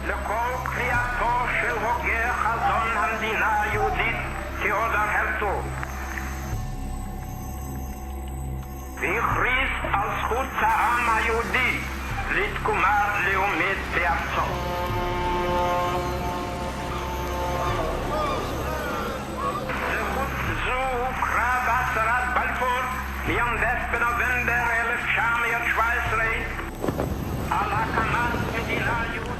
לכל קריאתו של הוגה חזון המדינה היהודית תיאודור הרצוג, והכריז על זכות העם היהודי לתקומה לאומית בארצו. זכות זו הוכרה בהצהרת בלפור מיום ב' בנובמבר 1917 על הקמת מדינה יהודית.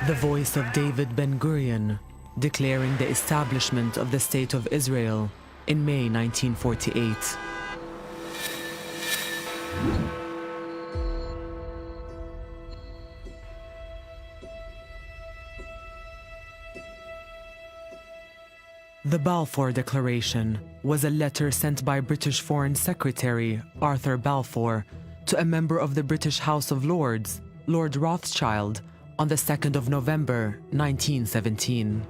The voice of David Ben-Gurion declaring the establishment of the State of Israel in May 1948. The Balfour Declaration was a letter sent by British Foreign Secretary Arthur Balfour to a member of the British House of Lords, Lord Rothschild, on the 2nd of November 1917.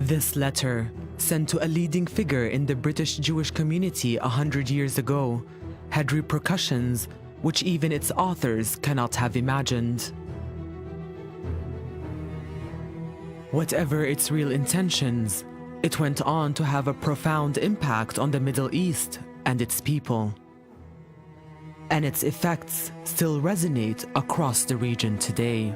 This letter, sent to a leading figure in the British Jewish community 100 years ago, had repercussions which even its authors cannot have imagined. Whatever its real intentions, it went on to have a profound impact on the Middle East and its people. And its effects still resonate across the region today.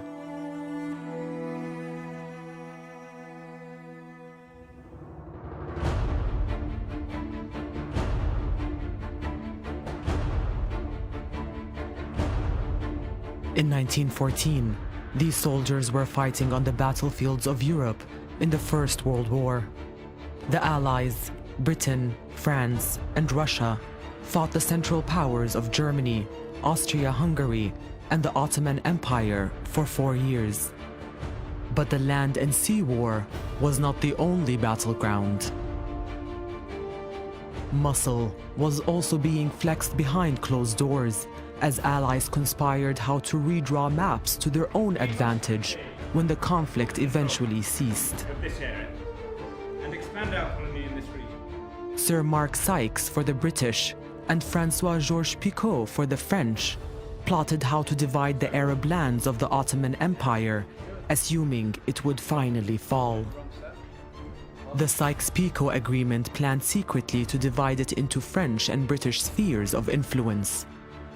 In 1914, these soldiers were fighting on the battlefields of Europe in the First World War. The Allies, Britain, France, and Russia fought the Central Powers of Germany, Austria-Hungary, and the Ottoman Empire for 4 years. But the land and sea war was not the only battleground. Muscle was also being flexed behind closed doors as Allies conspired how to redraw maps to their own advantage when the conflict eventually ceased. Sir Mark Sykes for the British and François-Georges Picot for the French plotted how to divide the Arab lands of the Ottoman Empire, assuming it would finally fall. The Sykes-Picot Agreement planned secretly to divide it into French and British spheres of influence,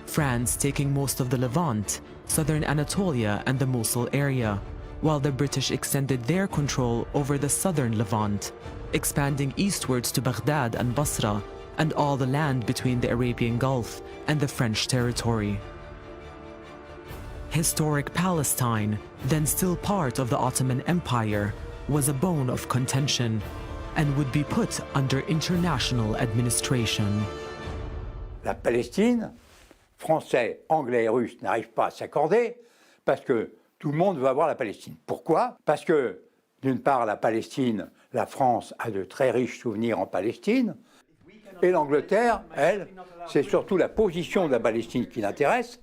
France taking most of the Levant, southern Anatolia and the Mosul area, while the British extended their control over the southern Levant, expanding eastwards to Baghdad and Basra and all the land between the Arabian Gulf and the French territory. Historic Palestine, then still part of the Ottoman Empire, was a bone of contention and would be put under international administration. La Palestine, Français, Anglais et Russes n'arrivent pas à s'accorder parce que tout le monde veut avoir la Palestine. Pourquoi? Parce que, d'une part, la Palestine, la France a de très riches souvenirs en Palestine, et l'Angleterre, elle, c'est surtout la position de la Palestine qui l'intéresse,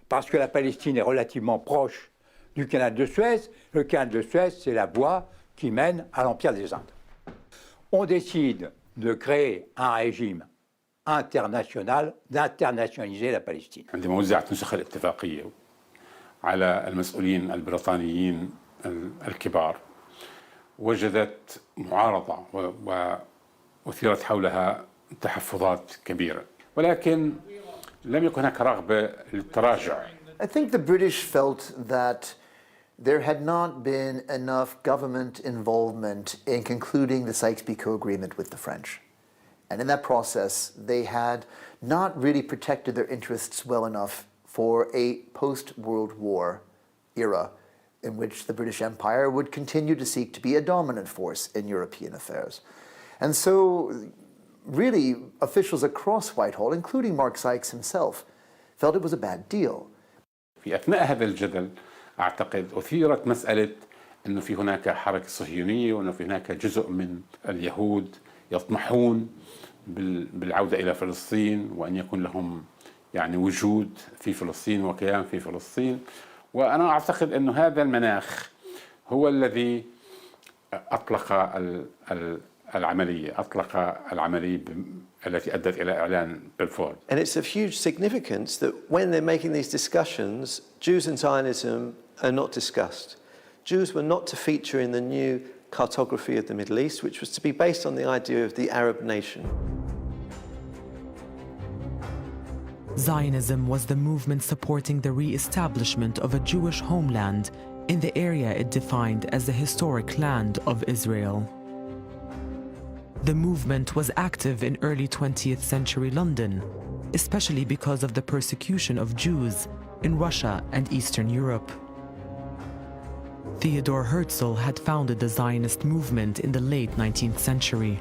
parce que la Palestine est relativement proche du canal de Suez. Le canal de Suez, c'est la voie qui mène à l'Empire des Indes. On décide de créer un régime international, d'internationaliser la Palestine. عندما وزعت نسخ الاتفاقية على المسؤولين البريطانيين الكبار وجدت معارضة وأثيرت حولها تحفظات كبيرة ولكن لم يكن هناك رغبة للتراجع. I think the British felt that there had not been enough government involvement in concluding the Sykes-Picot Agreement with the French. And in that process, they had not really protected their interests well enough for a post-World War era in which the British Empire would continue to seek to be a dominant force in European affairs. And so, really, officials across Whitehall, including Mark Sykes himself, felt it was a bad deal. في أثناء هذا الجدل أعتقد أثيرت مسألة أنه في هناك حركة صهيونية وأنه في هناك جزء من اليهود يطمحون بالعودة إلى فلسطين وأن يكون لهم يعني وجود في فلسطين وكيان في فلسطين. وأنا أعتقد أنه هذا المناخ هو الذي أطلق العملية، أطلق العملية التي أدت إلى إعلان بلفور. And it's of huge significance that when they're making these discussions, Jews and Zionism are not discussed. Jews were not to feature in the new cartography of the Middle East, which was to be based on the idea of the Arab nation. Zionism was the movement supporting the re-establishment of a Jewish homeland in the area it defined as the historic land of Israel. The movement was active in early 20th century London, especially because of the persecution of Jews in Russia and Eastern Europe. Theodor Herzl had founded the Zionist movement in the late 19th century,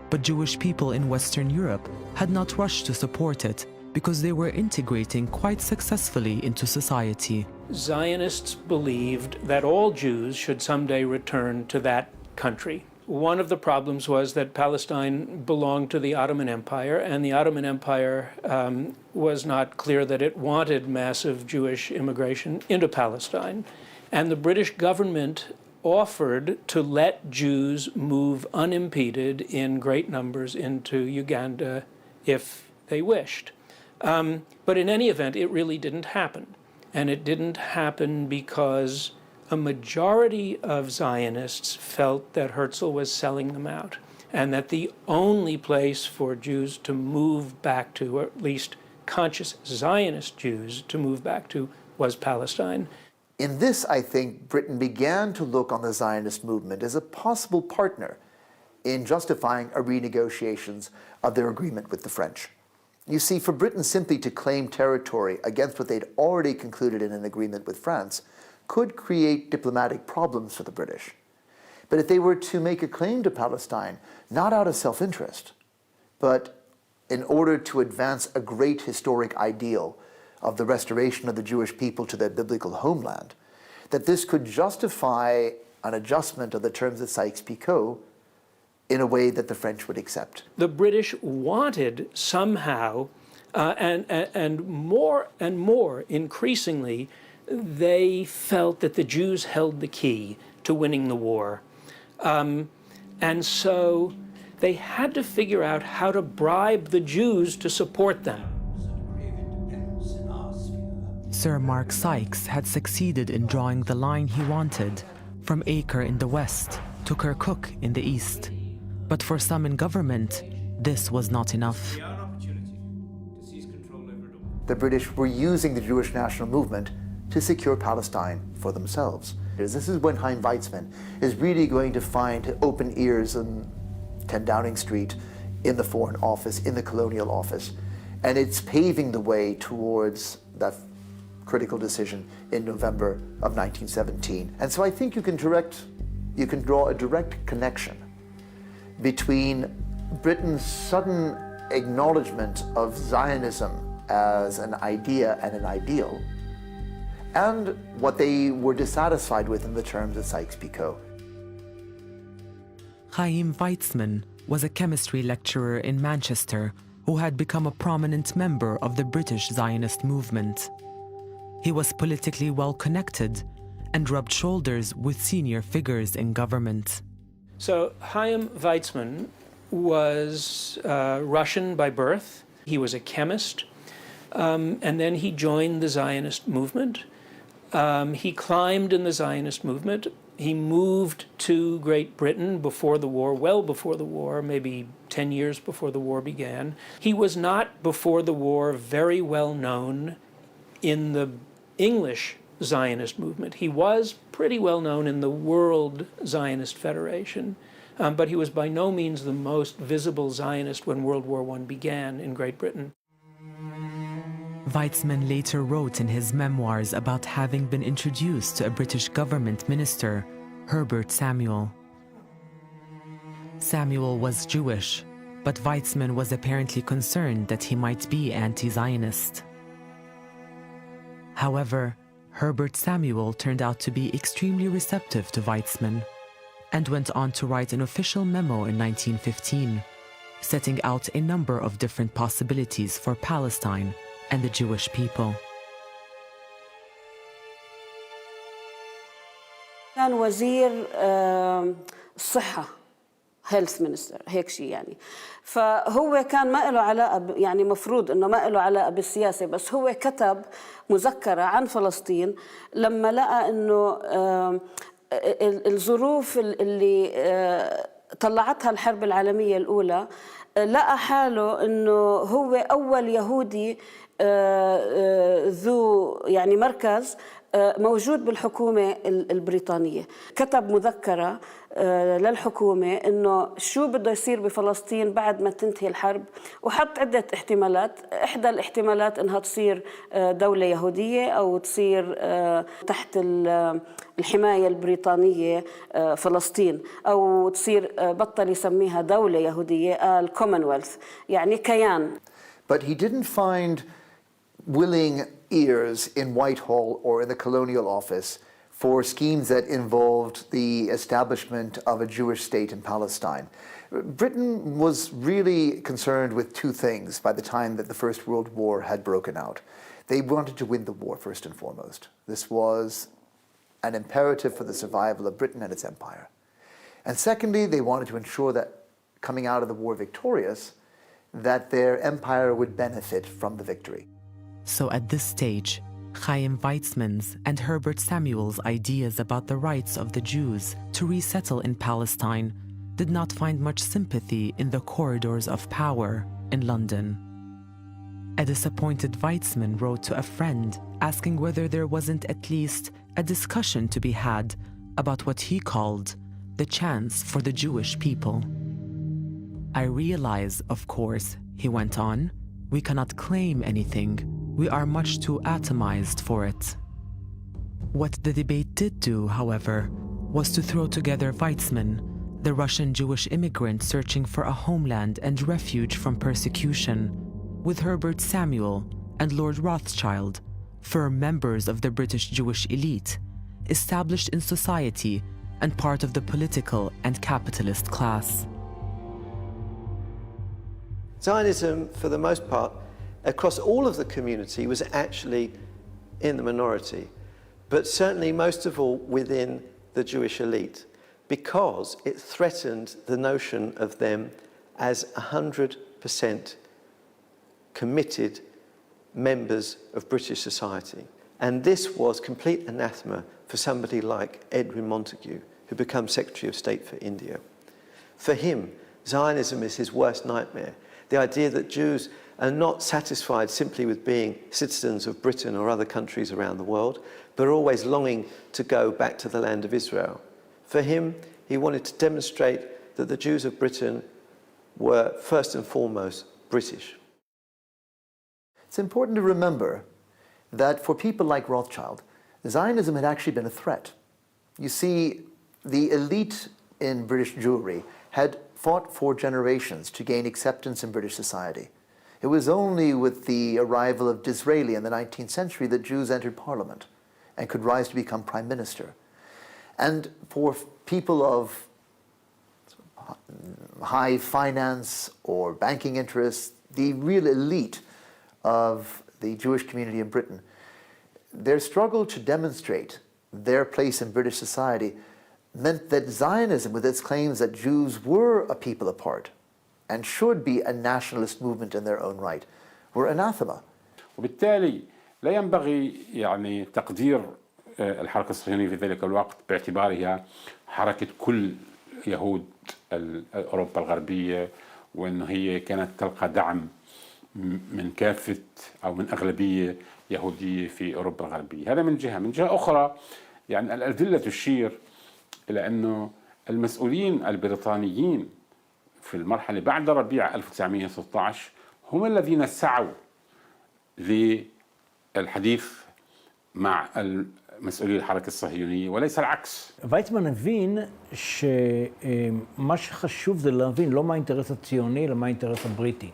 but Jewish people in Western Europe had not rushed to support it because they were integrating quite successfully into society. Zionists believed that all Jews should someday return to that country. One of the problems was that Palestine belonged to the Ottoman Empire, and the Ottoman Empire was not clear that it wanted massive Jewish immigration into Palestine. And the British government offered to let Jews move unimpeded in great numbers into Uganda if they wished. But in any event, it really didn't happen. And it didn't happen because a majority of Zionists felt that Herzl was selling them out, and that the only place for Jews to move back to, or at least conscious Zionist Jews to move back to, was Palestine. In this, I think, Britain began to look on the Zionist movement as a possible partner in justifying a renegotiations of their agreement with the French. You see, for Britain simply to claim territory against what they'd already concluded in an agreement with France could create diplomatic problems for the British. But if they were to make a claim to Palestine, not out of self-interest, but in order to advance a great historic ideal of the restoration of the Jewish people to their biblical homeland, that this could justify an adjustment of the terms of Sykes-Picot in a way that the French would accept. The British wanted somehow, and more increasingly, they felt that the Jews held the key to winning the war. And so they had to figure out how to bribe the Jews to support them. Sir Mark Sykes had succeeded in drawing the line he wanted from Acre in the west to Kirkuk in the east. But for some in government, this was not enough. The British were using the Jewish national movement to secure Palestine for themselves. This is when Chaim Weizmann is really going to find open ears on 10 Downing Street, in the Foreign Office, in the Colonial Office. And it's paving the way towards that critical decision in November of 1917. And so I think you can draw a direct connection between Britain's sudden acknowledgement of Zionism as an idea and an ideal, and what they were dissatisfied with in the terms of Sykes-Picot. Chaim Weizmann was a chemistry lecturer in Manchester who had become a prominent member of the British Zionist movement. He was politically well connected and rubbed shoulders with senior figures in government. So Chaim Weizmann was Russian by birth. He was a chemist, and then he joined the Zionist movement. He climbed in the Zionist movement. He moved to Great Britain before the war, well before the war, maybe 10 years before the war began. He was not, before the war, very well known in the English Zionist movement. He was pretty well known in the World Zionist Federation, but he was by no means the most visible Zionist when World War I began in Great Britain. Weizmann later wrote in his memoirs about having been introduced to a British government minister, Herbert Samuel. Samuel was Jewish, but Weizmann was apparently concerned that he might be anti-Zionist. However, Herbert Samuel turned out to be extremely receptive to Weizmann and went on to write an official memo in 1915, setting out a number of different possibilities for Palestine and the Jewish people. كان وزير الصحة هيلث مينستر هيك شيء يعني. فهو كان ما له علاقة يعني مفروض إنه ما له علاقة بالسياسة، بس هو كتب مذكرة عن فلسطين لما لقى إنه الظروف اللي طلعتها الحرب العالمية الأولى، لقى حاله إنه هو أول يهودي ذو يعني مركز موجود بالحكومة البريطانية. كتب مذكرة للحكومة إنه شو بده يصير بفلسطين بعد ما تنتهي الحرب، وحط عدة احتمالات. إحدى الاحتمالات إنها تصير دولة يهودية أو تصير تحت الحماية البريطانية فلسطين، أو تصير بطل يسميها دولة يهودية الكومنولث يعني كيان. But he didn't find willing ears in Whitehall or in the colonial office for schemes that involved the establishment of a Jewish state in Palestine. Britain was really concerned with two things by the time that the First World War had broken out. They wanted to win the war first and foremost. This was an imperative for the survival of Britain and its empire. And secondly, they wanted to ensure that coming out of the war victorious, that their empire would benefit from the victory. So at this stage, Chaim Weizmann's and Herbert Samuel's ideas about the rights of the Jews to resettle in Palestine did not find much sympathy in the corridors of power in London. A disappointed Weizmann wrote to a friend asking whether there wasn't at least a discussion to be had about what he called the chance for the Jewish people. I realize, of course, he went on, we cannot claim anything. We are much too atomized for it. What the debate did do, however, was to throw together Weizmann, the Russian Jewish immigrant searching for a homeland and refuge from persecution, with Herbert Samuel and Lord Rothschild, firm members of the British Jewish elite, established in society and part of the political and capitalist class. Zionism, for the most part, across all of the community was actually in the minority, but certainly most of all within the Jewish elite, because it threatened the notion of them as 100% committed members of British society. And this was complete anathema for somebody like Edwin Montagu, who becomes Secretary of State for India. For him, Zionism is his worst nightmare. The idea that Jews are not satisfied simply with being citizens of Britain or other countries around the world, but are always longing to go back to the land of Israel. For him, he wanted to demonstrate that the Jews of Britain were first and foremost British. It's important to remember that for people like Rothschild, Zionism had actually been a threat. You see, the elite in British Jewry had fought for generations to gain acceptance in British society. It was only with the arrival of Disraeli in the 19th century that Jews entered Parliament and could rise to become Prime Minister. And for people of high finance or banking interests, the real elite of the Jewish community in Britain, their struggle to demonstrate their place in British society meant that Zionism, with its claims that Jews were a people apart and should be a nationalist movement in their own right, were anathema. وبالتالي لا ينبغي يعني تقدير الحركة الصهيونية في ذلك الوقت باعتبارها حركة كل يهود أوروبا الغربية، وأنه هي كانت تلقى دعم من كافة أو من أغلبية يهودية في أوروبا الغربية. هذا من جهة. من جهة أخرى يعني الأدلة تشير إلى أنه المسؤولين البريطانيين في المرحلة بعد ربيع 1916 هم الذين سعوا للحديث مع مسؤولي الحركة الصهيونية وليس العكس. ויצמן הבין שמה שחשוב זה להבין לא מה האינטרס הציוני, אלא מה האינטרס הבריטי.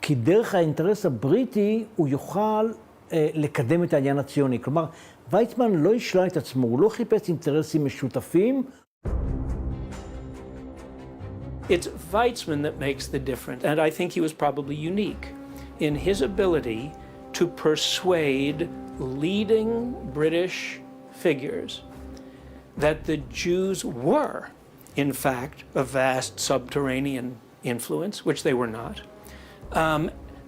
כי דרך האינטרס הבריטי הוא יוכל לקדם את העניין הציוני. כלומר, ויצמן לא השלה את עצמו, הוא לא חיפש אינטרסים משותפים. It's Weizmann that makes the difference, and I think he was probably unique in his ability to persuade leading British figures that the Jews were in fact, a vast subterranean influence, which they were not,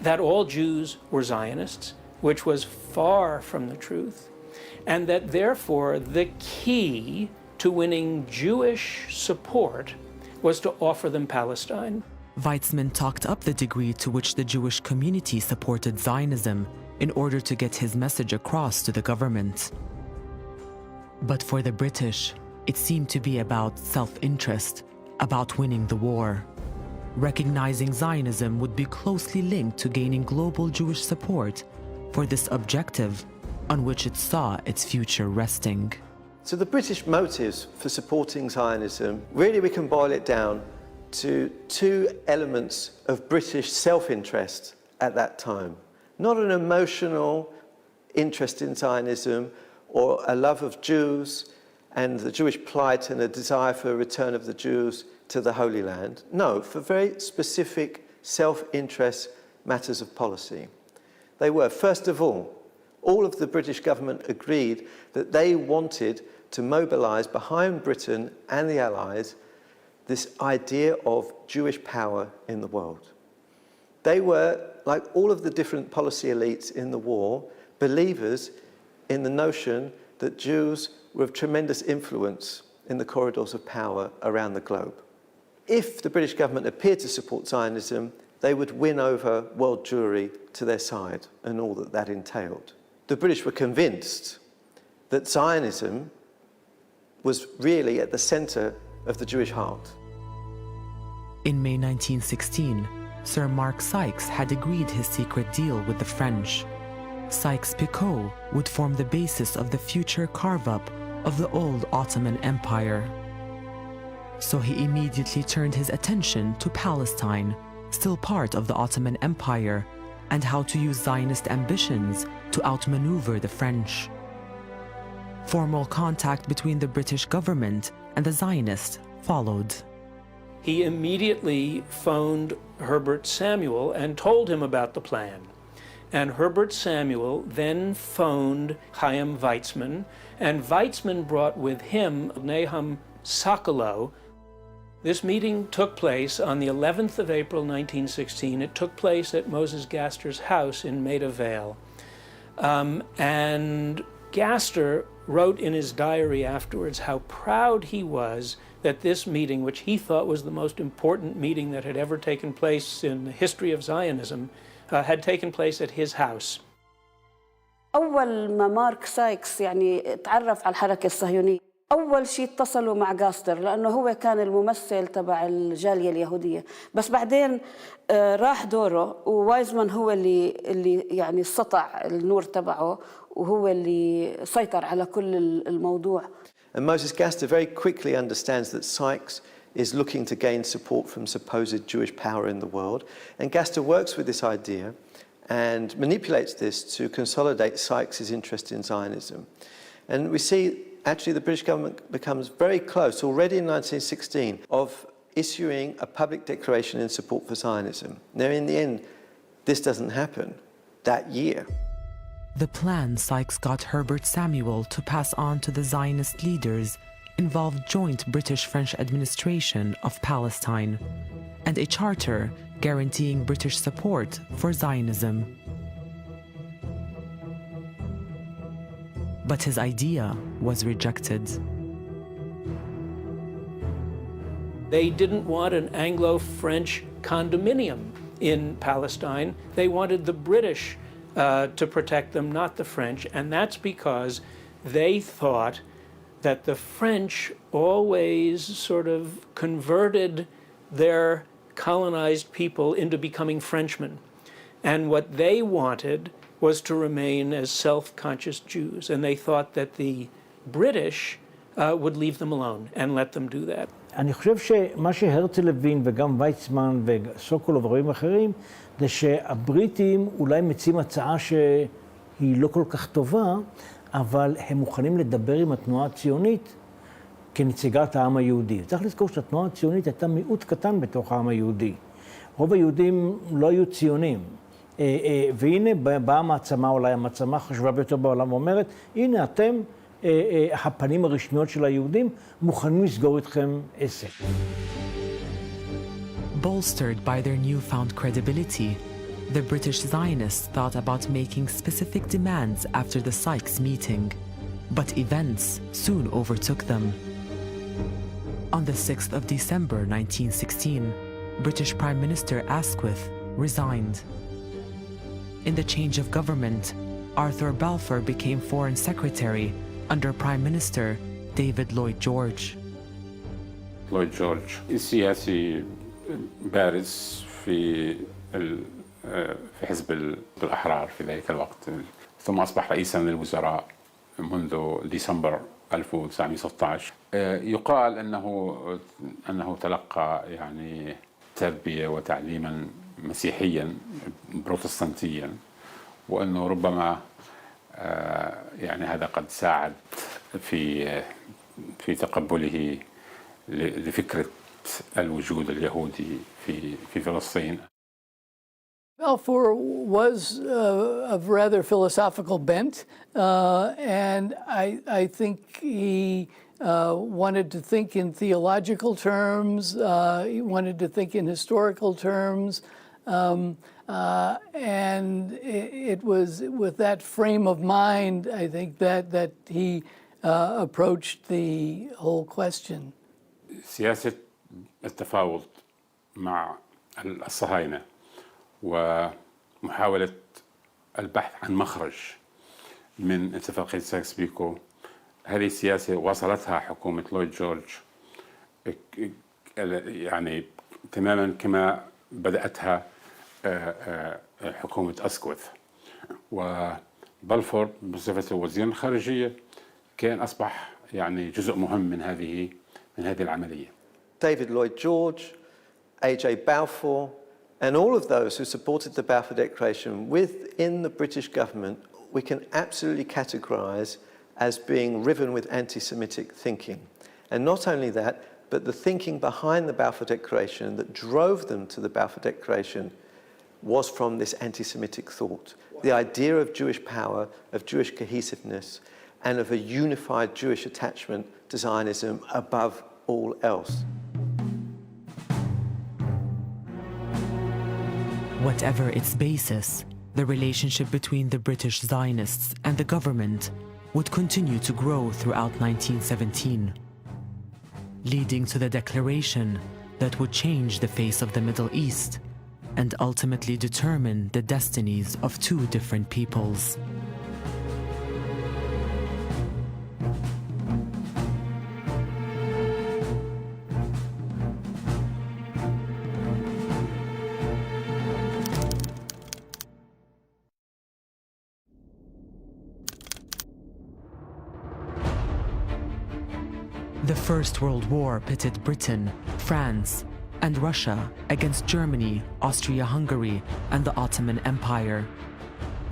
that all Jews were Zionists, which was far from the truth, and that therefore the key to winning Jewish support was to offer them Palestine. Weizmann talked up the degree to which the Jewish community supported Zionism in order to get his message across to the government. But for the British, it seemed to be about self-interest, about winning the war. Recognizing Zionism would be closely linked to gaining global Jewish support for this objective on which it saw its future resting. So the British motives for supporting Zionism, really we can boil it down to two elements of British self-interest at that time. Not an emotional interest in Zionism or a love of Jews and the Jewish plight and a desire for a return of the Jews to the Holy Land. No, for very specific self-interest matters of policy. They were, first of all of the British government agreed that they wanted to mobilise behind Britain and the Allies this idea of Jewish power in the world. They were, like all of the different policy elites in the war, believers in the notion that Jews were of tremendous influence in the corridors of power around the globe. If the British government appeared to support Zionism, they would win over world Jewry to their side and all that that entailed. The British were convinced that Zionism was really at the centre of the Jewish heart. In May 1916, Sir Mark Sykes had agreed his secret deal with the French. Sykes-Picot would form the basis of the future carve-up of the old Ottoman Empire. So he immediately turned his attention to Palestine, still part of the Ottoman Empire, and how to use Zionist ambitions to outmaneuver the French. Formal contact between the British government and the Zionists followed. He immediately phoned Herbert Samuel and told him about the plan. And Herbert Samuel then phoned Chaim Weizmann, and Weizmann brought with him Nahum Sokolow. This meeting took place on the 11th of April, 1916. It took place at Moses Gaster's house in Maida Vale. And Gaster wrote in his diary afterwards how proud he was that this meeting, which he thought was the most important meeting that had ever taken place in the history of Zionism, had taken place at his house. أول ما مارك سايكس يعني تعرف على الحركة الصهيونية أول شيء اتصلوا مع جاستر لأنه هو كان الممثل تبع الجالية اليهودية بس بعدين راح دوره ووايزمان هو اللي يعني سطع النور تبعه وهو اللي سيطر على كل الموضوع. And Moses Gaster very quickly understands that Sykes is looking to gain support from supposed Jewish power in the world, and Gaster works with this idea and manipulates this to consolidate Sykes' interest in Zionism. And we see actually the British government becomes very close already in 1916 of issuing a public declaration in support for Zionism. Now in the end, this doesn't happen that year. The plan Sykes got Herbert Samuel to pass on to the Zionist leaders involved joint British-French administration of Palestine and a charter guaranteeing British support for Zionism. But his idea was rejected. They didn't want an Anglo-French condominium in Palestine. They wanted the British to protect them, not the French, and that's because they thought that the French always sort of converted their colonized people into becoming Frenchmen. And what they wanted was to remain as self-conscious Jews, and they thought that the British would leave them alone and let them do that. אני חושב שמה שהרצל הבין וגם ויצמן וסוקולוב ורבים אחרים זה שהבריטים אולי מציעים הצעה שהיא לא כל כך טובה, אבל הם מוכנים לדבר עם התנועה הציונית כנציגת העם היהודי. צריך לזכור שהתנועה הציונית הייתה מיעוט קטן בתוך העם היהודי. רוב היהודים לא היו ציונים. והנה באה מעצמה, אולי המעצמה החשובה ביותר בעולם, ואומרת, הנה אתם הפנים הרשמיות של היהודים, מוכנים לסגור איתכם עסק. Bolstered by their newfound credibility, the British Zionists thought about making specific demands after the Sykes meeting, but events soon overtook them. On the 6th of December 1916, British Prime Minister Asquith resigned. In the change of government, Arthur Balfour became Foreign Secretary under Prime Minister David Lloyd George. لويد جورج سياسي بارز في حزب الأحرار في ذلك الوقت، ثم أصبح رئيسا للوزراء منذ ديسمبر 1916. يقال أنه تلقى يعني تربية وتعليما مسيحيا بروتستانتيا، وأنه ربما يعني هذا قد ساعد في تقبله لفكرة الوجود اليهودي في فلسطين. Balfour was of rather philosophical bent, and I think he wanted to think in theological terms, he wanted to think in historical terms, and it was with that frame of mind, I think, that he approached the whole question. سياسة التفاوض مع الصهاينة ومحاولة البحث عن مخرج من اتفاقية سايكس بيكو، هذه السياسة وصلتها حكومة لويد جورج يعني تماما كما بدأتها حكومة أسكوث، وبلفور بصفته وزير الخارجية كان أصبح يعني جزء مهم من هذه العملية. David Lloyd George, A.J. Balfour, and all of those who supported the Balfour Declaration within the British government, we can absolutely categorise as being riven with anti-Semitic thinking. And not only that, but the thinking behind the Balfour Declaration that drove them to the Balfour Declaration was from this anti-Semitic thought. The idea of Jewish power, of Jewish cohesiveness, and of a unified Jewish attachment to Zionism above all else. Whatever its basis, the relationship between the British Zionists and the government would continue to grow throughout 1917, leading to the declaration that would change the face of the Middle East and ultimately determine the destinies of two different peoples. The First World War pitted Britain, France, and Russia against Germany, Austria-Hungary, and the Ottoman Empire.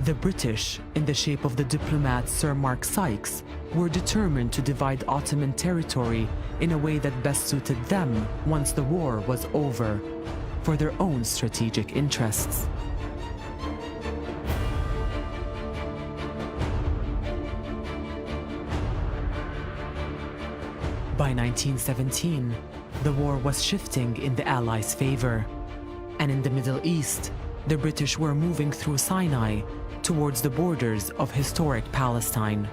The British, in the shape of the diplomat Sir Mark Sykes, were determined to divide Ottoman territory in a way that best suited them once the war was over, for their own strategic interests. By 1917, the war was shifting in the Allies' favor, and in the Middle East, the British were moving through Sinai towards the borders of historic Palestine.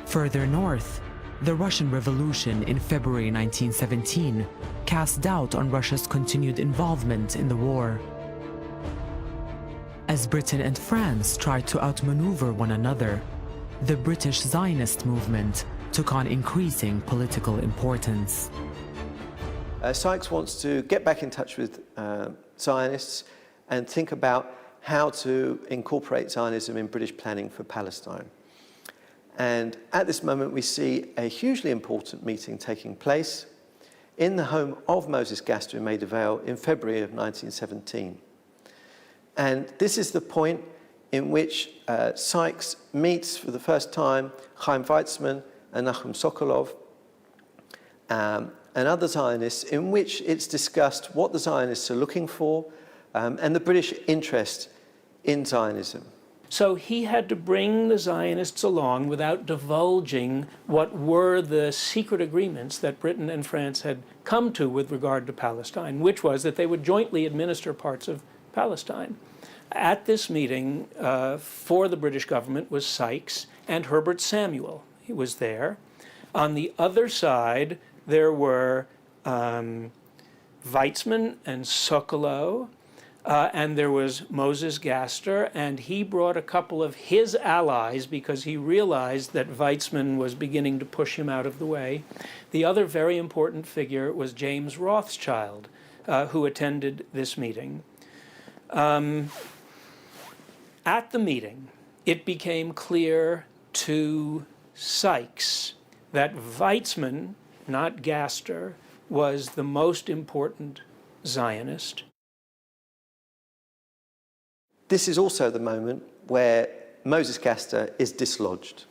Further north, the Russian Revolution in February 1917 cast doubt on Russia's continued involvement in the war. As Britain and France tried to outmaneuver one another, the British Zionist movement took on increasing political importance. Sykes wants to get back in touch with Zionists and think about how to incorporate Zionism in British planning for Palestine. And at this moment we see a hugely important meeting taking place in the home of Moses Gaster in Maida Vale in February of 1917. And this is the point in which Sykes meets for the first time Chaim Weizmann and Nachum Sokolov and other Zionists, in which it's discussed what the Zionists are looking for and the British interest in Zionism. So he had to bring the Zionists along without divulging what were the secret agreements that Britain and France had come to with regard to Palestine, which was that they would jointly administer parts of Palestine. At this meeting for the British government was Sykes and Herbert Samuel. He was there. On the other side, there were Weizmann and Sokolow, and there was Moses Gaster, and he brought a couple of his allies because he realized that Weizmann was beginning to push him out of the way. The other very important figure was James Rothschild, who attended this meeting. At the meeting, it became clear to Sykes that Weizmann, not Gaster, was the most important Zionist. This is also the moment where Moses Gaster is dislodged.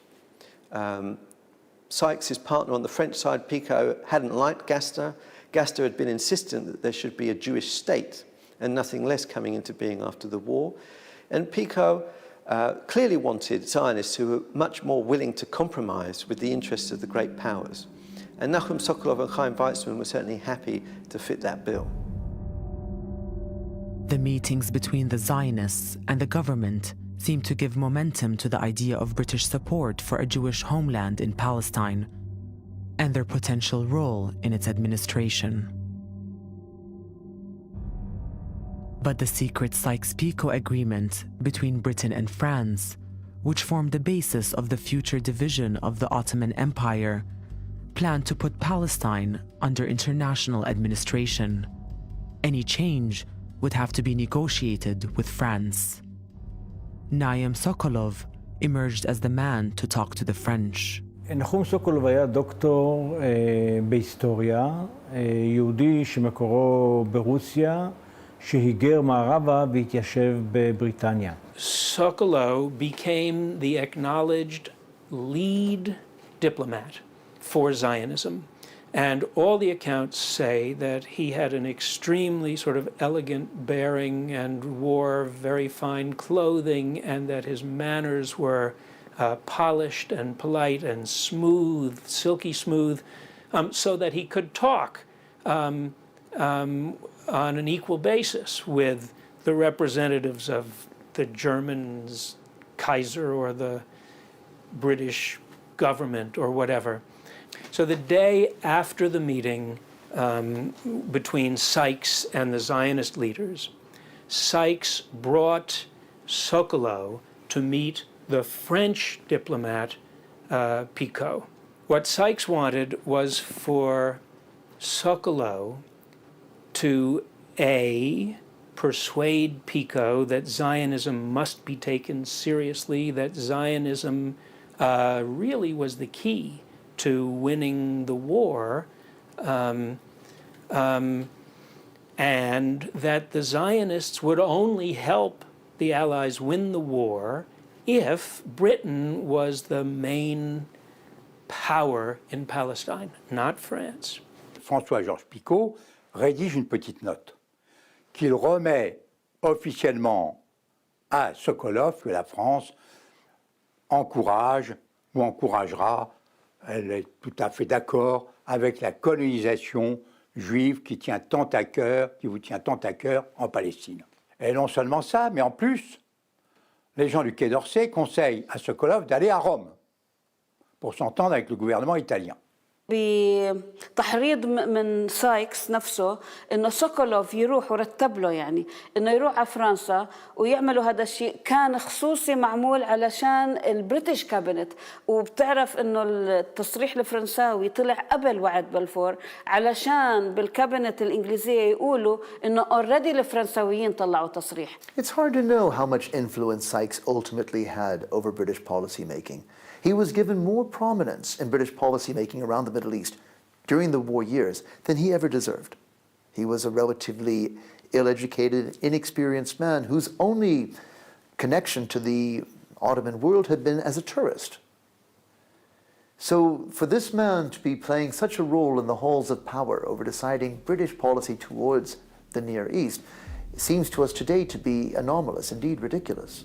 Sykes' partner on the French side, Picot, hadn't liked Gaster. Gaster had been insistent that there should be a Jewish state and nothing less coming into being after the war. And Picot clearly wanted Zionists who were much more willing to compromise with the interests of the great powers. And Nachum Sokolov and Chaim Weizmann were certainly happy to fit that bill. The meetings between the Zionists and the government seemed to give momentum to the idea of British support for a Jewish homeland in Palestine and their potential role in its administration. But the secret Sykes-Picot agreement between Britain and France, which formed the basis of the future division of the Ottoman Empire, planned to put Palestine under international administration. Any change would have to be negotiated with France. Naim Sokolov emerged as the man to talk to the French. נחום סוקולוב היה דוקטור בהיסטוריה, יהודי שמקורו ברוסיה, שהיגר מערבה והתיישב בבריטניה. Sokolov became the acknowledged lead diplomat for Zionism. And all the accounts say that he had an extremely sort of elegant bearing and wore very fine clothing, and that his manners were polished and polite and smooth, silky smooth, so that he could talk on an equal basis with the representatives of the German Kaiser or the British government or whatever. So the day after the meeting between Sykes and the Zionist leaders, Sykes brought Sokolov to meet the French diplomat Picot. What Sykes wanted was for Sokolov to A, persuade Picot that Zionism must be taken seriously, that Zionism really was the key to winning the war, and that the Zionists would only help the Allies win the war if Britain was the main power in Palestine, not France. François-Georges Picot rédige une petite note qu'il remet officiellement à Sokolov que la France encourage ou encouragera. Elle est tout à fait d'accord avec la colonisation juive qui vous tient tant à cœur en Palestine. Et non seulement ça, mais en plus, les gens du Quai d'Orsay conseillent à Sokolov d'aller à Rome pour s'entendre avec le gouvernement italien. بتحريض من سايكس نفسه انه سوكولوف يروح ورتب له يعني انه يروح على فرنسا ويعملوا هذا الشيء كان خصوصي معمول علشان البريتش كابينت وبتعرف انه التصريح الفرنساوي طلع قبل وعد بلفور علشان بالكابينت الانجليزيه يقولوا انه اوريدي الفرنساويين طلعوا تصريح. It's hard to know how much influence Sykes ultimately had over British policy making. He was given more prominence in British policymaking around the Middle East during the war years than he ever deserved. He was a relatively ill-educated, inexperienced man whose only connection to the Ottoman world had been as a tourist. So for this man to be playing such a role in the halls of power over deciding British policy towards the Near East seems to us today to be anomalous, indeed ridiculous.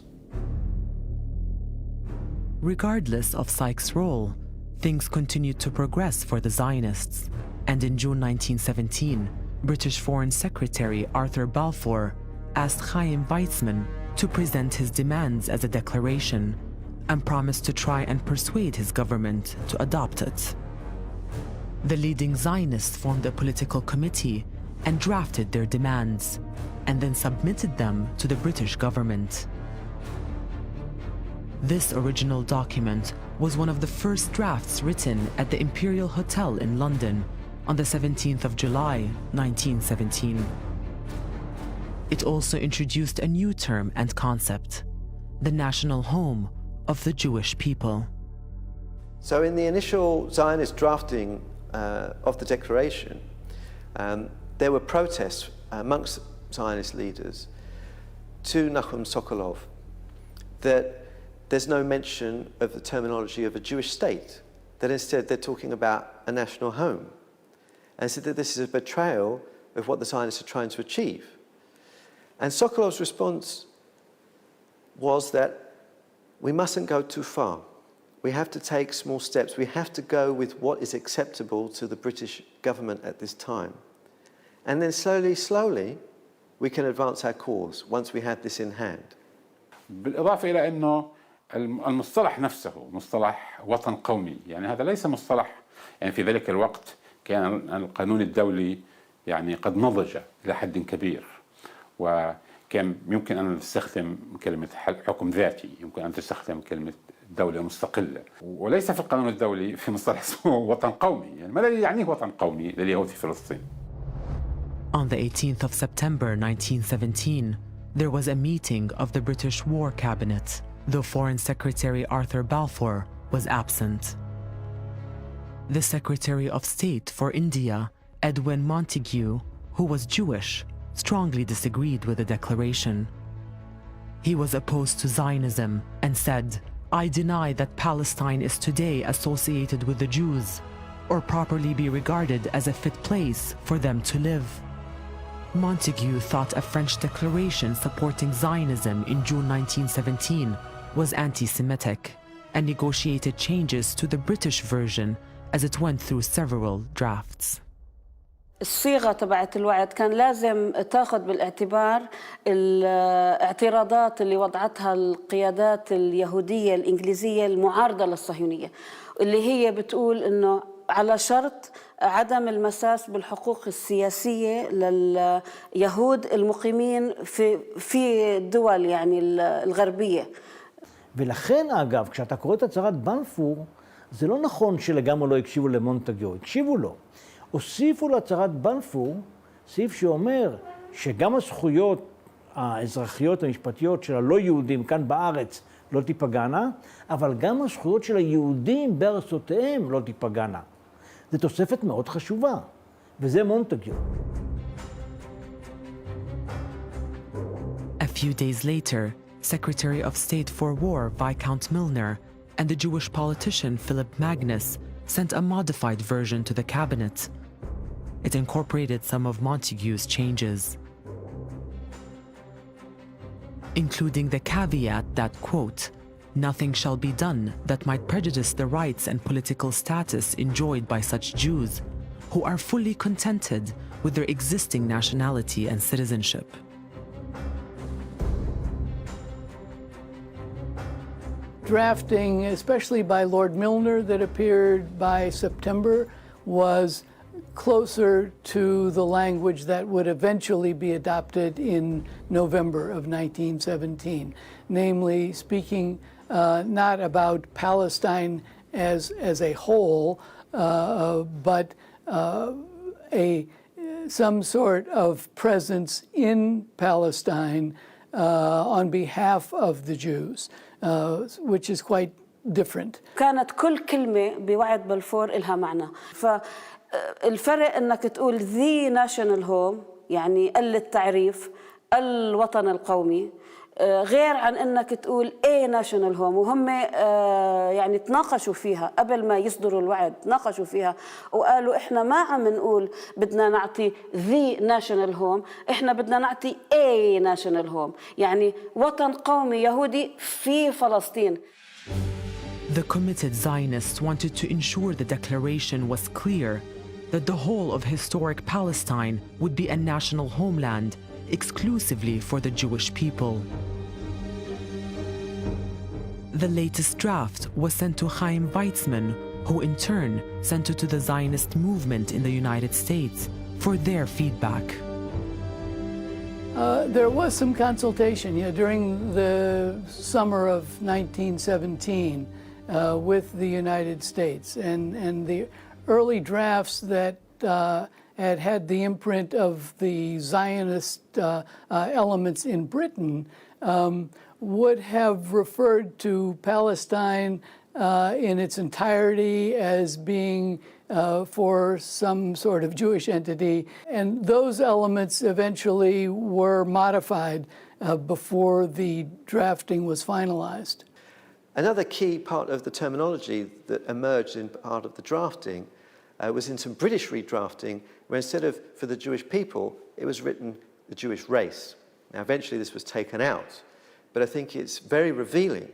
Regardless of Sykes' role, things continued to progress for the Zionists, and in June 1917, British Foreign Secretary Arthur Balfour asked Chaim Weizmann to present his demands as a declaration and promised to try and persuade his government to adopt it. The leading Zionists formed a political committee and drafted their demands, and then submitted them to the British government. This original document was one of the first drafts written at the Imperial Hotel in London on the 17th of July, 1917. It also introduced a new term and concept, the national home of the Jewish people. So in the initial Zionist drafting of the declaration, there were protests amongst Zionist leaders to Nachum Sokolov that there's no mention of the terminology of a Jewish state, that instead they're talking about a national home, and said that this is a betrayal of what the Zionists are trying to achieve. And Sokolov's response was that we mustn't go too far. We have to take small steps. We have to go with what is acceptable to the British government at this time. And then slowly, we can advance our cause once we have this in hand. بالإضافة إلى أنه المصطلح نفسه مصطلح وطن قومي، يعني هذا ليس مصطلح، يعني في ذلك الوقت كان القانون الدولي يعني قد نضج إلى حد كبير، وكان يمكن أن تستخدم كلمة حكم ذاتي، يمكن أن تستخدم كلمة دولة مستقلة، وليس في القانون الدولي في مصطلح اسمه وطن قومي. يعني ما الذي يعنيه وطن قومي لليهود في فلسطين؟ On the 18th of September 1917, there was a meeting of the British War Cabinet, though Foreign Secretary Arthur Balfour was absent. The Secretary of State for India, Edwin Montagu, who was Jewish, strongly disagreed with the declaration. He was opposed to Zionism and said, "I deny that Palestine is today associated with the Jews, or properly be regarded as a fit place for them to live." Montagu thought a French declaration supporting Zionism in June 1917 was anti-Semitic and negotiated changes to the British version as it went through several drafts. الصيغة تبعت الوعد كان لازم تاخذ بالاعتبار الاعتراضات اللي وضعتها القيادات اليهودية الإنجليزية المعارضة للصهيونية، اللي هي بتقول إنه على شرط عدم المساس بالحقوق السياسية لليهود المقيمين في الدول يعني الغربية. ולכן אגב, כשאתה קורא את הצהרת בלפור, זה לא נכון שלגמרי לא הקשיבו למונטגיו, הקשיבו לו. הוסיפו להצהרת בלפור סעיף שאומר שגם הזכויות האזרחיות המשפטיות של הלא יהודים כאן בארץ לא תיפגענה, אבל גם הזכויות של היהודים בארצותיהם לא תיפגענה. זו תוספת מאוד חשובה, וזה מונטגיו. A few days later, Secretary of State for War Viscount Milner and the Jewish politician Philip Magnus sent a modified version to the cabinet. It incorporated some of Montagu's changes, including the caveat that, quote, "Nothing shall be done that might prejudice the rights and political status enjoyed by such Jews who are fully contented with their existing nationality and citizenship." Drafting, especially by Lord Milner, that appeared by September, was closer to the language that would eventually be adopted in November of 1917, namely speaking not about Palestine as a whole, but some sort of presence in Palestine on behalf of the Jews, which is quite different. كانت كل كلمة بوعد بلفور إلها معنى. فالفرق إنك تقول the national home يعني التعريف الوطن القومي، غير عن إنك تقول a national home، وهم يعني تناقشوا فيها قبل ما يصدروا الوعد، تناقشوا فيها وقالوا إحنا ما عم نقول بدنا نعطي the national home، إحنا بدنا نعطي a national home، يعني وطن قومي يهودي في فلسطين. The committed Zionists wanted to ensure the declaration was clear that the whole of historic Palestine would be a national homeland exclusively for the Jewish people. The latest draft was sent to Chaim Weizmann, who in turn sent it to the Zionist movement in the United States for their feedback. There was some consultation during the summer of 1917 with the United States, and the early drafts that had the imprint of the Zionist elements in Britain would have referred to Palestine in its entirety as being for some sort of Jewish entity, and those elements eventually were modified before the drafting was finalized. Another key part of the terminology that emerged in part of the drafting was in some British redrafting, where instead of for the Jewish people, it was written the Jewish race. Now, eventually this was taken out, but I think it's very revealing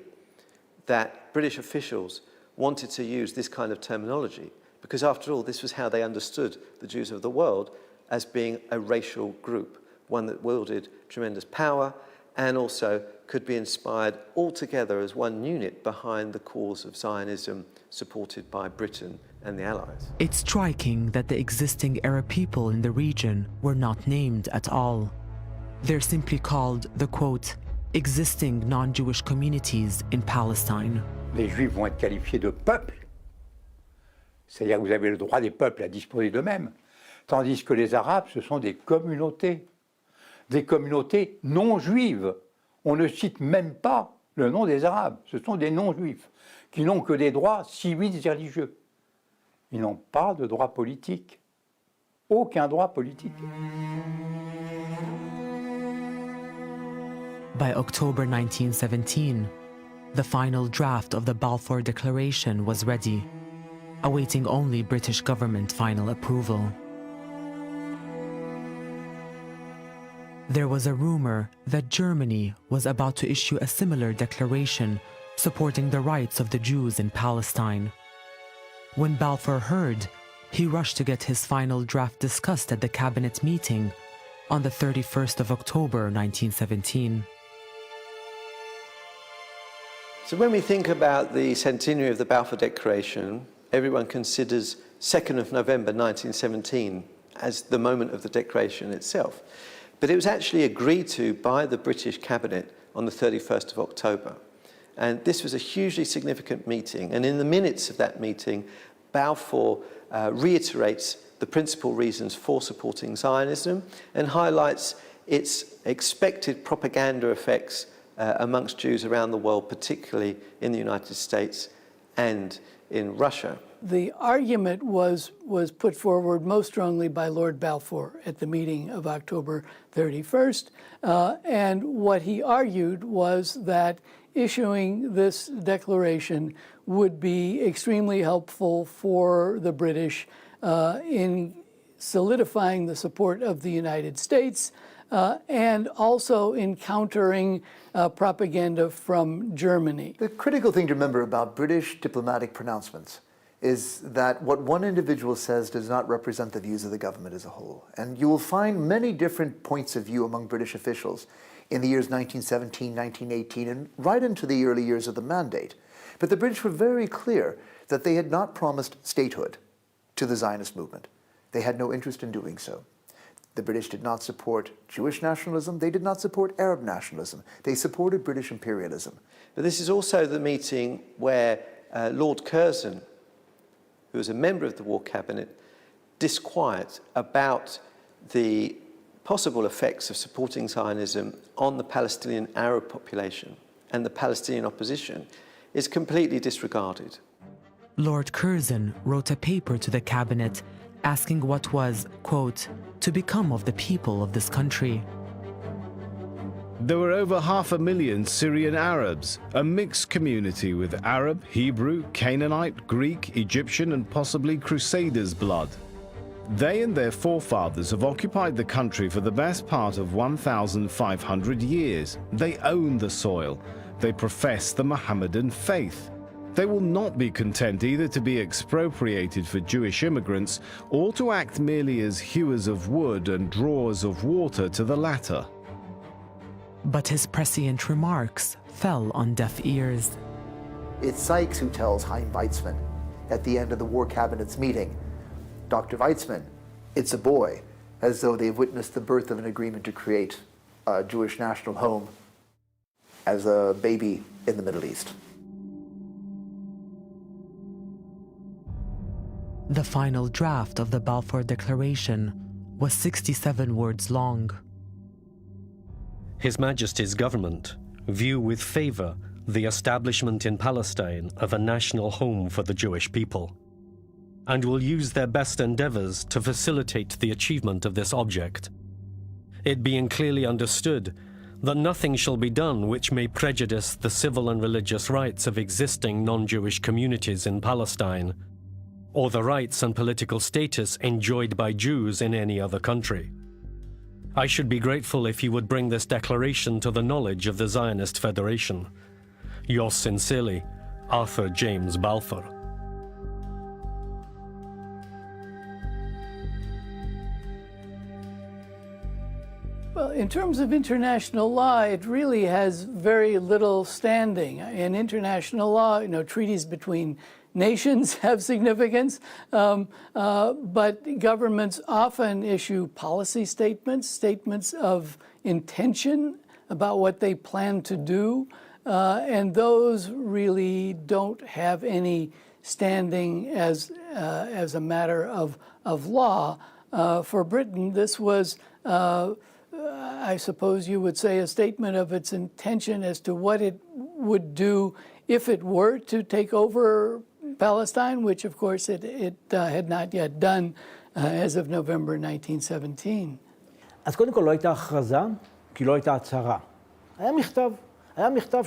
that British officials wanted to use this kind of terminology, because after all, this was how they understood the Jews of the world, as being a racial group, one that wielded tremendous power and also could be inspired altogether as one unit behind the cause of Zionism supported by Britain and the Allies. It's striking that the existing Arab people in the region were not named at all. They're simply called the, quote, existing non-Jewish communities in Palestine. Les Juifs vont être qualifiés de peuple, c'est-à-dire que vous avez le droit des peuples à disposer d'eux-mêmes, tandis que les Arabes, ce sont des communautés non juives. On ne cite même pas le nom des Arabes, ce sont des non-juifs qui n'ont que des droits civils et religieux. Ils n'ont pas de droit politique, aucun droit politique. By October 1917, the final draft of the Balfour Declaration was ready, awaiting only British government final approval. There was a rumor that Germany was about to issue a similar declaration supporting the rights of the Jews in Palestine. When Balfour heard, he rushed to get his final draft discussed at the cabinet meeting on the 31st of October 1917. So when we think about the centenary of the Balfour Declaration, everyone considers 2nd of November 1917 as the moment of the declaration itself. But it was actually agreed to by the British cabinet on the 31st of October. And this was a hugely significant meeting. And in the minutes of that meeting, Balfour reiterates the principal reasons for supporting Zionism and highlights its expected propaganda effects amongst Jews around the world, particularly in the United States and in Russia. The argument was put forward most strongly by Lord Balfour at the meeting of October 31st. And what he argued was that issuing this declaration would be extremely helpful for the British in solidifying the support of the United States and also in countering propaganda from Germany. The critical thing to remember about British diplomatic pronouncements is that what one individual says does not represent the views of the government as a whole. And you will find many different points of view among British officials in the years 1917, 1918, and right into the early years of the Mandate. But the British were very clear that they had not promised statehood to the Zionist movement. They had no interest in doing so. The British did not support Jewish nationalism. They did not support Arab nationalism. They supported British imperialism. But this is also the meeting where Lord Curzon, who was a member of the War Cabinet, disquiet about the possible effects of supporting Zionism on the Palestinian Arab population and the Palestinian opposition, is completely disregarded. Lord Curzon wrote a paper to the cabinet asking what was, quote, to become of the people of this country. There were over 500,000 Syrian Arabs, a mixed community with Arab, Hebrew, Canaanite, Greek, Egyptian, and possibly Crusaders' blood. They and their forefathers have occupied the country for the best part of 1,500 years. They own the soil. They profess the Mohammedan faith. They will not be content either to be expropriated for Jewish immigrants or to act merely as hewers of wood and drawers of water to the latter. But his prescient remarks fell on deaf ears. It's Sykes who tells Chaim Weizmann at the end of the War Cabinet's meeting, Dr. Weizmann, it's a boy, as though they've witnessed the birth of an agreement to create a Jewish national home as a baby in the Middle East. The final draft of the Balfour Declaration was 67 words long. His Majesty's government view with favor the establishment in Palestine of a national home for the Jewish people, and will use their best endeavors to facilitate the achievement of this object, it being clearly understood that nothing shall be done which may prejudice the civil and religious rights of existing non-Jewish communities in Palestine, or the rights and political status enjoyed by Jews in any other country. I should be grateful if you would bring this declaration to the knowledge of the Zionist Federation. Yours sincerely, Arthur James Balfour. Well, in terms of international law, it really has very little standing. In international law, treaties between nations have significance, but governments often issue policy statements, statements of intention about what they plan to do, and those really don't have any standing as a matter of law. For Britain, this was, I suppose you would say, a statement of its intention as to what it would do if it were to take over Palestine, which of course it had not yet done as of November 1917. אז קודם כל לא הייתה הכרזה, כי לא הייתה הצהרה. היה מכתב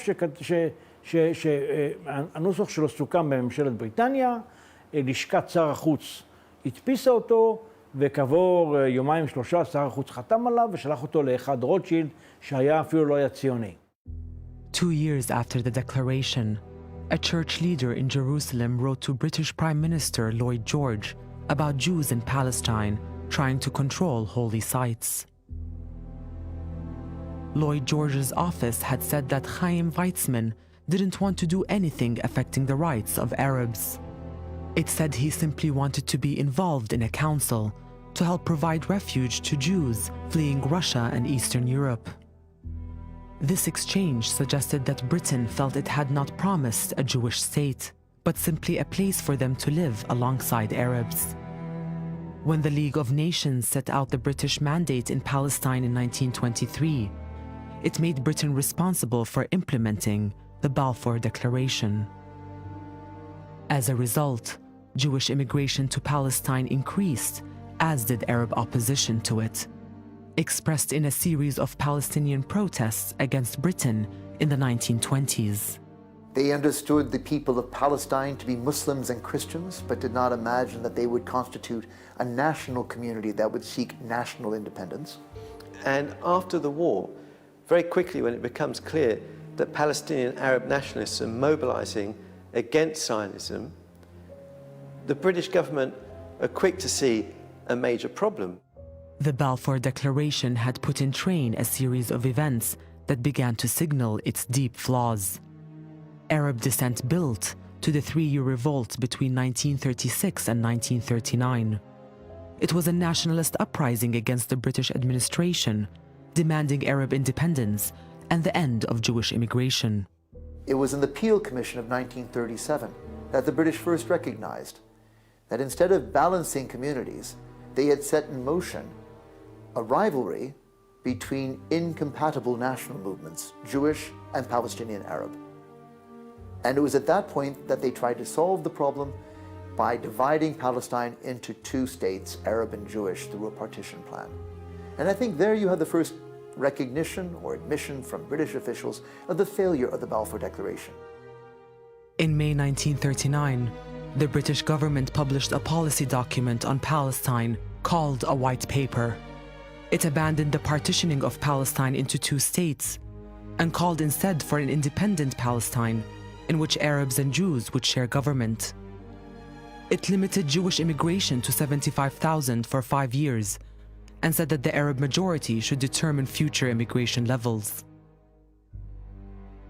שהנוסח שלו סוכם בממשלת בריטניה, לשכת שר החוץ הדפיסה אותו, וכעבור יומיים שלושה שר החוץ חתם עליו ושלח אותו לאחד רוטשילד, שהיה אפילו לא היה ציוני. 2 years after the declaration, a church leader in Jerusalem wrote to British Prime Minister Lloyd George about Jews in Palestine trying to control holy sites. Lloyd George's office had said that Chaim Weizmann didn't want to do anything affecting the rights of Arabs. It said he simply wanted to be involved in a council to help provide refuge to Jews fleeing Russia and Eastern Europe. This exchange suggested that Britain felt it had not promised a Jewish state, but simply a place for them to live alongside Arabs. When the League of Nations set out the British mandate in Palestine in 1923, it made Britain responsible for implementing the Balfour Declaration. As a result, Jewish immigration to Palestine increased, as did Arab opposition to it, expressed in a series of Palestinian protests against Britain in the 1920s. They understood the people of Palestine to be Muslims and Christians, but did not imagine that they would constitute a national community that would seek national independence. And after the war, very quickly when it becomes clear that Palestinian Arab nationalists are mobilizing against Zionism, the British government are quick to see a major problem. The Balfour Declaration had put in train a series of events that began to signal its deep flaws. Arab dissent built to the 3-year revolt between 1936 and 1939. It was a nationalist uprising against the British administration, demanding Arab independence and the end of Jewish immigration. It was in the Peel Commission of 1937 that the British first recognized that instead of balancing communities, they had set in motion a rivalry between incompatible national movements, Jewish and Palestinian Arab. And it was at that point that they tried to solve the problem by dividing Palestine into 2 states, Arab and Jewish, through a partition plan. And I think there you have the first recognition or admission from British officials of the failure of the Balfour Declaration. In May 1939, the British government published a policy document on Palestine called a White Paper. It abandoned the partitioning of Palestine into 2 states and called instead for an independent Palestine, in which Arabs and Jews would share government. It limited Jewish immigration to 75,000 for 5 years and said that the Arab majority should determine future immigration levels.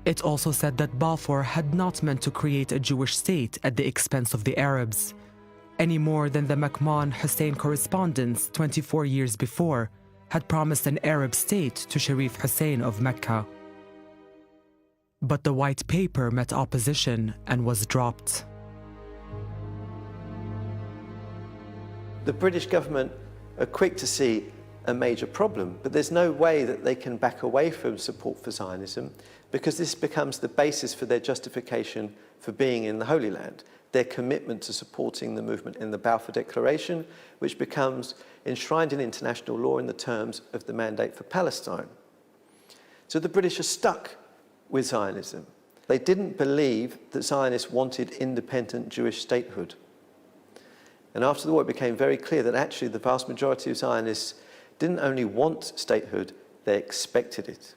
It also said that Balfour had not meant to create a Jewish state at the expense of the Arabs, any more than the McMahon-Hussein correspondence 24 years before had promised an Arab state to Sharif Hussein of Mecca. But the white paper met opposition and was dropped. The British government are quick to see a major problem, but there's no way that they can back away from support for Zionism, because this becomes the basis for their justification for being in the Holy Land, their commitment to supporting the movement in the Balfour Declaration, which becomes enshrined in international law in the terms of the Mandate for Palestine. So the British are stuck with Zionism. They didn't believe that Zionists wanted independent Jewish statehood. And after the war, it became very clear that actually the vast majority of Zionists didn't only want statehood, they expected it.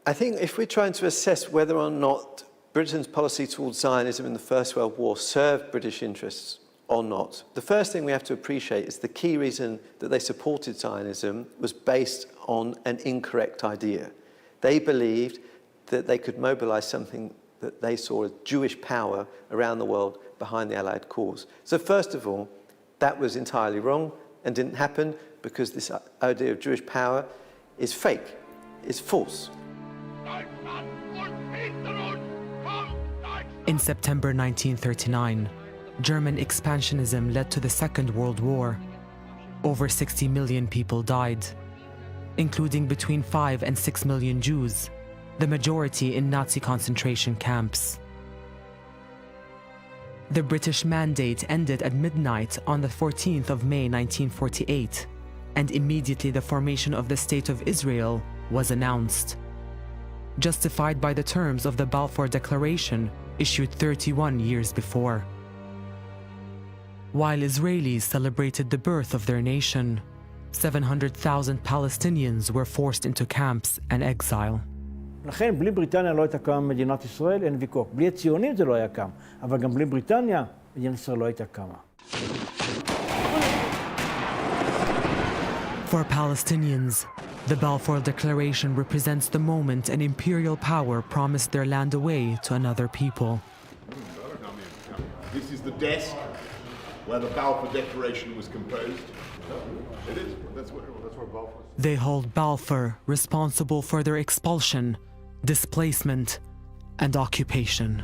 I think if we're trying to assess whether or not Britain's policy towards Zionism in the First World War served British interests or not, the first thing we have to appreciate is the key reason that they supported Zionism was based on an incorrect idea. They believed that they could mobilize something that they saw as Jewish power around the world behind the Allied cause. So first of all, that was entirely wrong and didn't happen, because this idea of Jewish power is fake, is false. In September 1939, German expansionism led to the Second World War. Over 60 million people died, including between 5 and 6 million Jews, the majority in Nazi concentration camps. The British mandate ended at midnight on the 14th of May 1948, and immediately the formation of the State of Israel was announced, justified by the terms of the Balfour Declaration issued 31 years before. While Israelis celebrated the birth of their nation, 700,000 Palestinians were forced into camps and exile. לכן, בלי בריטניה לא הייתה קמה מדינת ישראל, אין ויכוח. בלי הציונים זה לא היה קם, אבל גם בלי בריטניה, מדינת ישראל לא הייתה קמה. For Palestinians, the Balfour Declaration represents the moment an imperial power promised their land away to another people. This is the desk where the Balfour Declaration was composed. It is. That's where Balfour is. They hold Balfour responsible for their expulsion, displacement, and occupation.